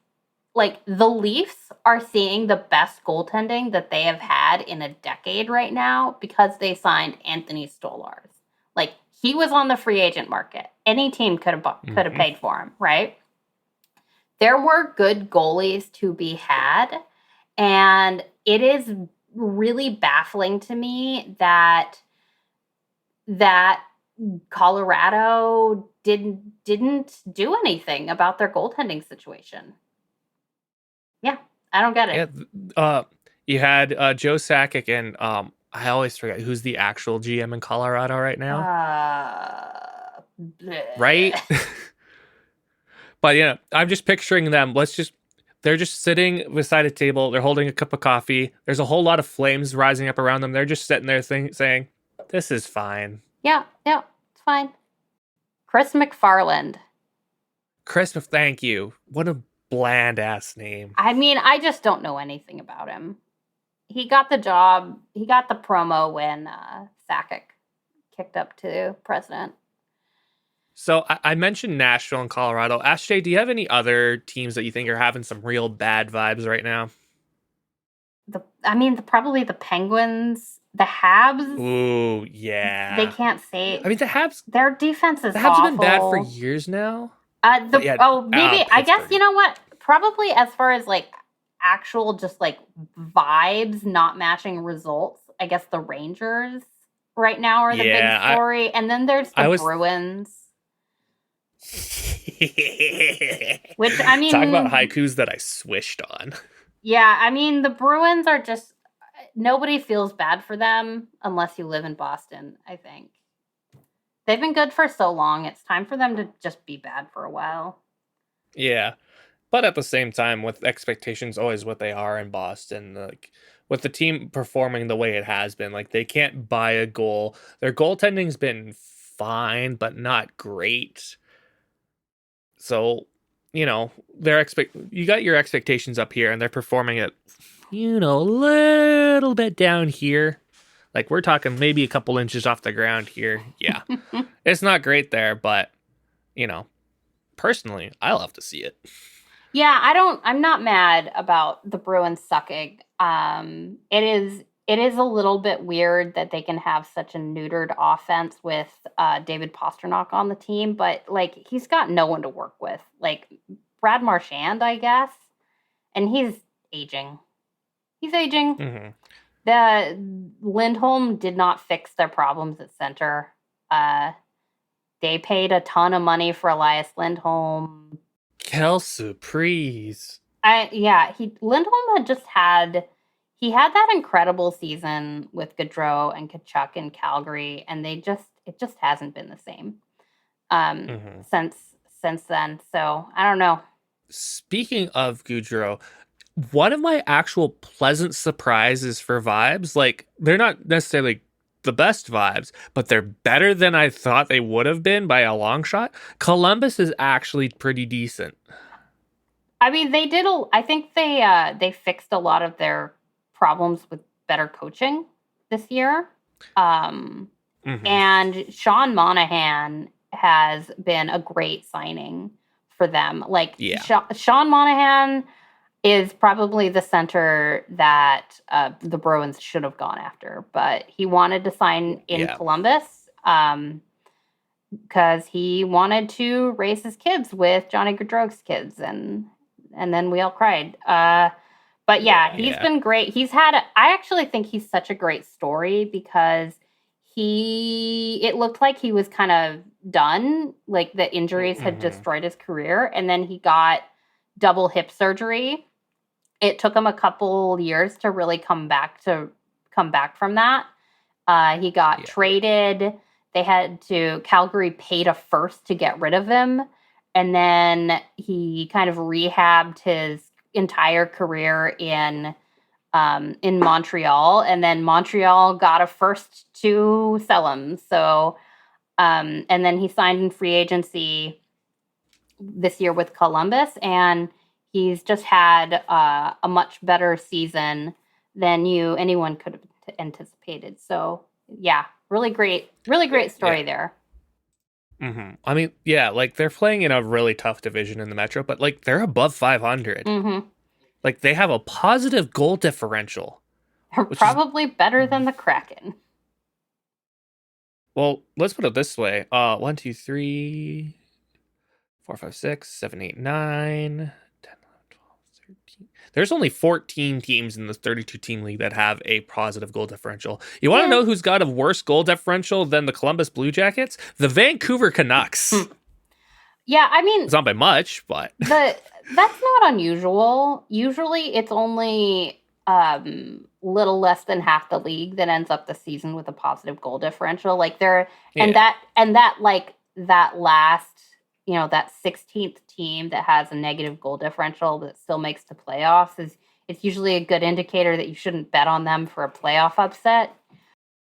the Leafs are seeing the best goaltending that they have had in a decade right now because they signed Anthony Stolarz. Like, he was on the free agent market. Any team could have paid for him, right? There were good goalies to be had, and it is really baffling to me that Colorado didn't do anything about their goaltending situation. Yeah, I don't get it. Yeah, you had Joe Sakic and I always forget who's the actual GM in Colorado right now. Right? But yeah, I'm just picturing them. They're just sitting beside a table. They're holding a cup of coffee. There's a whole lot of flames rising up around them. They're just sitting there saying, "This is fine." Yeah, it's fine. Chris McFarland. Thank you. What a bland ass name. I mean, I just don't know anything about him. He got the job. He got the promo when Sakic kicked up to president. So I mentioned Nashville and Colorado. SJ, do you have any other teams that you think are having some real bad vibes right now? Probably the Penguins, the Habs. Ooh, yeah. They can't say. I mean, the Habs. Their defense is The Habs awful. have been bad for years now. Maybe I guess you know what? Probably as far as like actual just like vibes not matching results. I guess the Rangers right now are the big story, and then there's the Bruins. Which, I mean, talk about haikus that I swished on. Yeah, I mean, the Bruins are just, nobody feels bad for them unless you live in Boston, I think. They've been good for so long, it's time for them to just be bad for a while. Yeah, but at the same time, with expectations always what they are in Boston, like with the team performing the way it has been, like they can't buy a goal. Their goaltending's been fine, but not great. So, you know, you got your expectations up here, and they're performing it, a little bit down here. Like, we're talking maybe a couple inches off the ground here. Yeah, it's not great there, but, personally, I love to see it. Yeah, I'm not mad about the Bruins sucking. It is a little bit weird that they can have such a neutered offense with David Pastrnak on the team, but like he's got no one to work with. Like Brad Marchand, I guess, and he's aging. Mm-hmm. The Lindholm did not fix their problems at center. They paid a ton of money for Elias Lindholm. Quelle surprise! Lindholm He had that incredible season with Gaudreau and Tkachuk in Calgary, and it just hasn't been the same since then. So I don't know. Speaking of Gaudreau, one of my actual pleasant surprises for vibes, like they're not necessarily the best vibes, but they're better than I thought they would have been by a long shot. Columbus is actually pretty decent. I mean, I think they fixed a lot of their problems with better coaching this year. And Sean Monahan has been a great signing for them. Like, Sean Monahan is probably the center that the Bruins should have gone after, but he wanted to sign in Columbus. because he wanted to raise his kids with Johnny Gaudreau's kids, and then we all cried. But yeah, he's been great. I actually think he's such a great story because it looked like he was kind of done, like the injuries had destroyed his career, and then he got double hip surgery. It took him a couple years to really come back from that. He got traded. Calgary paid a first to get rid of him, and then he kind of rehabbed his entire career in Montreal, and then Montreal got a first to sell him. So, and then he signed in free agency this year with Columbus, and he's just had a much better season than anyone could have anticipated. So, yeah, really great story there. Mm-hmm. I mean, yeah, like they're playing in a really tough division in the Metro, but like they're above 500. Mm-hmm. Like they have a positive goal differential. Probably better than the Kraken. Well, let's put it this way. 1, 2, 3, 4, 5, 6, 7, 8, 9, 10, 11, 12, 13. There's only 14 teams in this 32-team league that have a positive goal differential. You want to know who's got a worse goal differential than the Columbus Blue Jackets? The Vancouver Canucks. Yeah, I mean... It's not by much, but... That's not unusual. Usually it's only little less than half the league that ends up the season with a positive goal differential. Like that last, that 16th team that has a negative goal differential that still makes the playoffs it's usually a good indicator that you shouldn't bet on them for a playoff upset.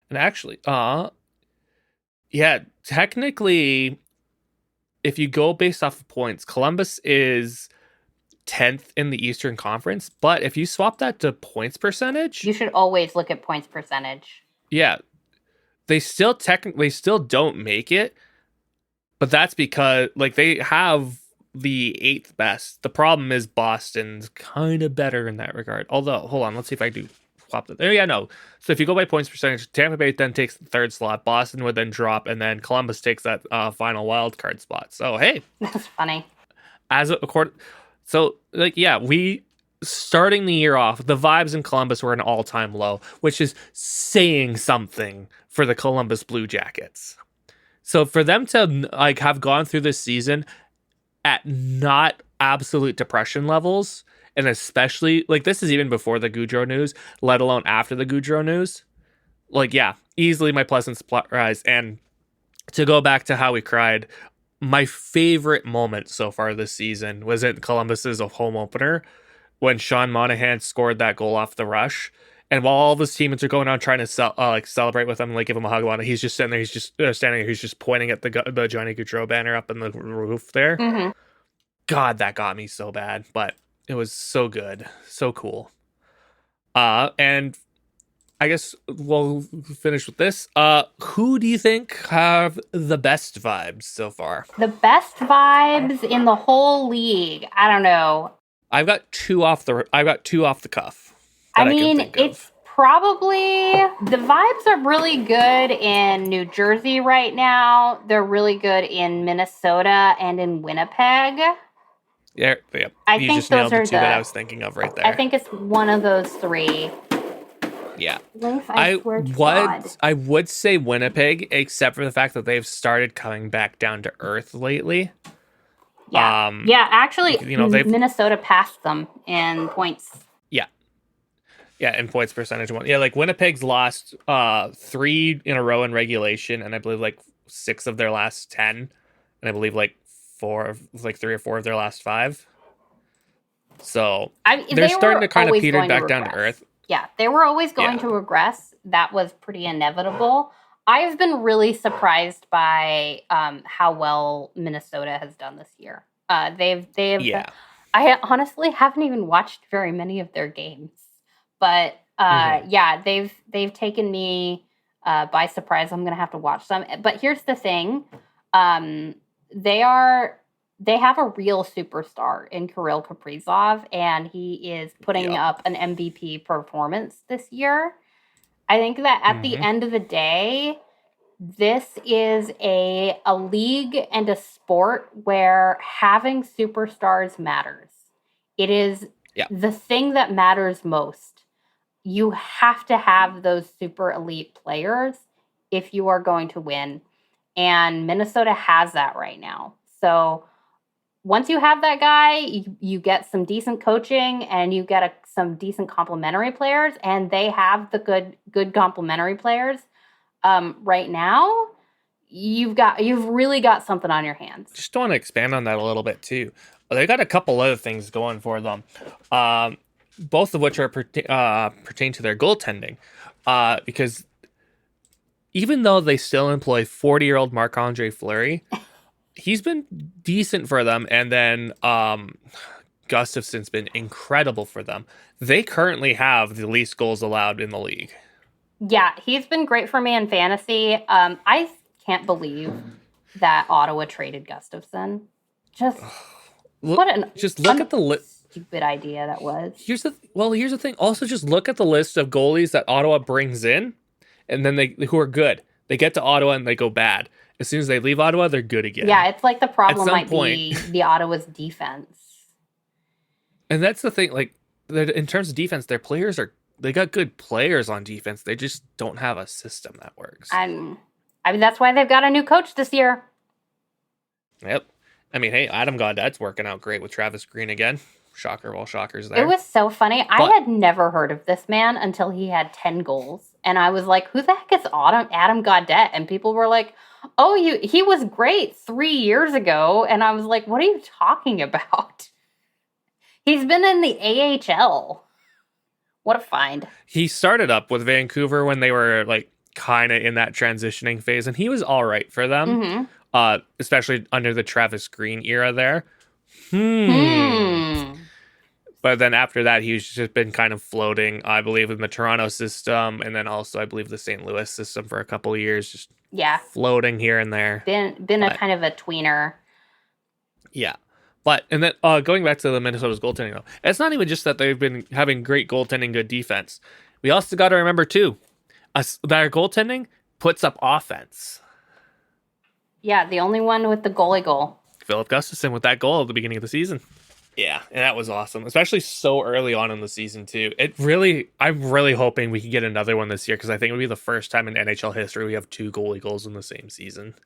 And actually, technically, if you go based off of points, Columbus is 10th in the Eastern Conference, but if you swap that to points percentage, you should always look at points percentage. Yeah, they still don't make it, but that's because like they have the 8th best. The problem is Boston's kind of better in that regard. Although, hold on, let's see if I do swap that. Yeah, no. So if you go by points percentage, Tampa Bay then takes the 3rd slot. Boston would then drop, and then Columbus takes that final wild card spot. So hey, that's funny. So, we starting the year off, the vibes in Columbus were an all-time low, which is saying something for the Columbus Blue Jackets. So for them to have gone through this season at not absolute depression levels, and especially this is even before the Gaudreau news, let alone after the Gaudreau news, easily my pleasant surprise. And to go back to how we cried, my favorite moment so far this season was at Columbus's home opener when Sean Monahan scored that goal off the rush. And while all of his teammates are going on trying to celebrate with him, give him a hug on it, he's just sitting there. He's just standing there. He's just pointing at the Johnny Gaudreau banner up in the roof there. Mm-hmm. God, that got me so bad, but it was so good, so cool. And I guess we'll finish with this. Who do you think have the best vibes so far? The best vibes in the whole league? I don't know. I've got two off the cuff. I mean, it's probably the vibes are really good in New Jersey right now. They're really good in Minnesota and in Winnipeg. Yeah. I think just those nailed the are two that I was thinking of right there. I think it's one of those three. Yeah. I would say Winnipeg, except for the fact that they've started coming back down to earth lately. Yeah. Actually, Minnesota passed them in points. Yeah, in points percentage one. Yeah, Winnipeg's lost 3 in a row in regulation, and I believe 6 of their last 10, and I believe 3 or 4 of their last 5. So they're starting to kind of peter back down to earth. Yeah, they were always going to regress. That was pretty inevitable. I've been really surprised by how well Minnesota has done this year. They've. Yeah. I honestly haven't even watched very many of their games, but they've taken me by surprise. I'm gonna have to watch them. But here's the thing: they have a real superstar in Kirill Kaprizov, and he is putting up an MVP performance this year. I think that at the end of the day, this is a league and a sport where having superstars matters. It is the thing that matters most. You have to have those super elite players if you are going to win. And Minnesota has that right now. So once you have that guy, you get some decent coaching and you get some decent complementary players, and they have the good complementary players. Right now, you've really got something on your hands. Just want to expand on that a little bit too. They got a couple other things going for them, both of which are pertain to their goaltending, because even though they still employ 40-year-old Marc-Andre Fleury, he's been decent for them, and then Gustafson's been incredible for them. They currently have the least goals allowed in the league. Yeah, he's been great for me in fantasy. I can't believe that Ottawa traded Gustafson. Just look at the stupid idea that was. Here's the thing. Also, just look at the list of goalies that Ottawa brings in, and then who are good. They get to Ottawa and they go bad. As soon as they leave Ottawa, they're good again. Yeah, it's like the problem might be the Ottawa's defense. And that's the thing. Like, in terms of defense, their players they got good players on defense. They just don't have a system that works. I mean, that's why they've got a new coach this year. Yep. I mean, hey, Adam Gaudette's working out great with Travis Green again. Shocker of all shockers there. It was so funny. I had never heard of this man until he had 10 goals. And I was like, who the heck is Adam Gaudette? And people were like, oh, he was great 3 years ago. And I was like, what are you talking about? He's been in the AHL. What a find. He started up with Vancouver when they were like kind of in that transitioning phase, and he was all right for them, especially under the Travis Green era there. But then after that, he's just been kind of floating, I believe, in the Toronto system, and then also, I believe, the St. Louis system for a couple of years, just floating here and there. Been a kind of a tweener. Yeah. But, and then going back to the Minnesota's goaltending, though, it's not even just that they've been having great goaltending, good defense. We also got to remember, too, that our goaltending puts up offense. Yeah, the only one with the goalie goal. Philip Gustafson with that goal at the beginning of the season. Yeah, and that was awesome, especially so early on in the season, too. I'm really hoping we can get another one this year, because I think it would be the first time in NHL history we have 2 goalie goals in the same season.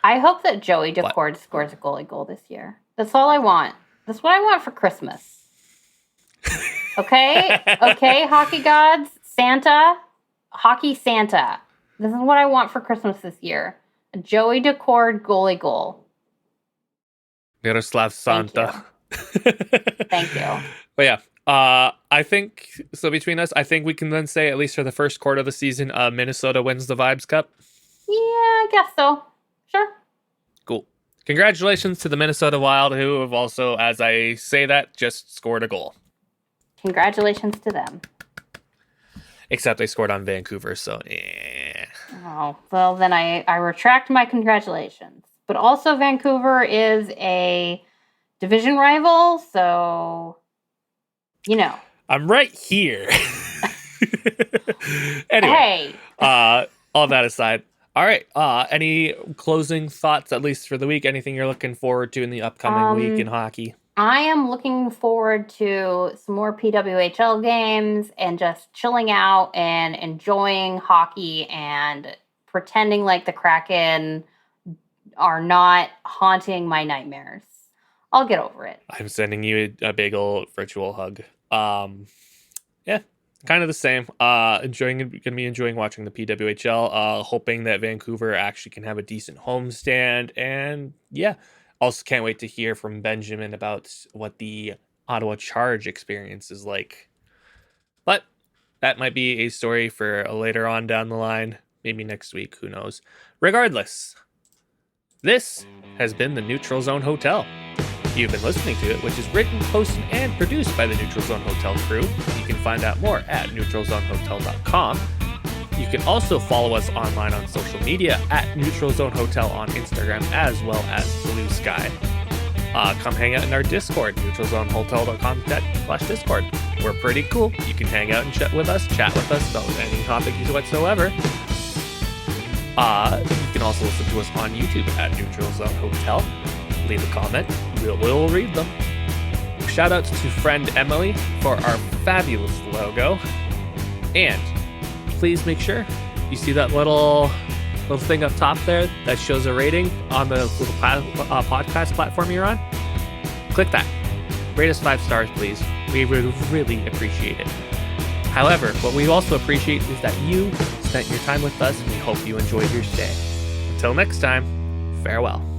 I hope that Joey Daccord scores a goalie goal this year. That's all I want. That's what I want for Christmas. Okay? Okay, hockey gods, Santa, hockey Santa. This is what I want for Christmas this year. A Joey Daccord goalie goal. Miroslav Santa. Thank you. But yeah, I think, so between us, I think we can then say, at least for the first quarter of the season, Minnesota wins the Vibes Cup. Yeah, I guess so. Sure. Cool. Congratulations to the Minnesota Wild, who have also, as I say that, just scored a goal. Congratulations to them. Except they scored on Vancouver, so yeah. Oh, well, then I retract my congratulations. But also Vancouver is a division rival, so, you know. I'm right here. Anyway, all that aside. All right. Any closing thoughts, at least for the week? Anything you're looking forward to in the upcoming week in hockey? I am looking forward to some more PWHL games and just chilling out and enjoying hockey and pretending like the Kraken are not haunting my nightmares. I'll get over it. I'm sending you a big old virtual hug. Yeah. Kind of the same. Gonna be enjoying watching the PWHL. Hoping that Vancouver actually can have a decent homestand, and yeah, also can't wait to hear from Benjamin about what the Ottawa Charge experience is like. But that might be a story for later on down the line, maybe next week. Who knows? Regardless, this has been the Neutral Zone Hotel. You've been listening to it, which is written, hosted, and produced by the Neutral Zone Hotel crew. You can find out more at neutralzonehotel.com. You can also follow us online on social media at Neutral Zone Hotel on Instagram, as well as Bluesky. Come hang out in our Discord, neutralzonehotel.com/Discord. We're pretty cool. You can hang out and chat with us about any topic whatsoever. You can also listen to us on YouTube at Neutral Zone Hotel. Leave a comment. We'll read them. Shout outs to friend Emily for our fabulous logo. And please make sure you see that little thing up top there that shows a rating on the little podcast platform you're on. Click that. Rate us 5 stars, please. We would really appreciate it. However, what we also appreciate is that you spent your time with us, and we hope you enjoyed your stay. Until next time, farewell.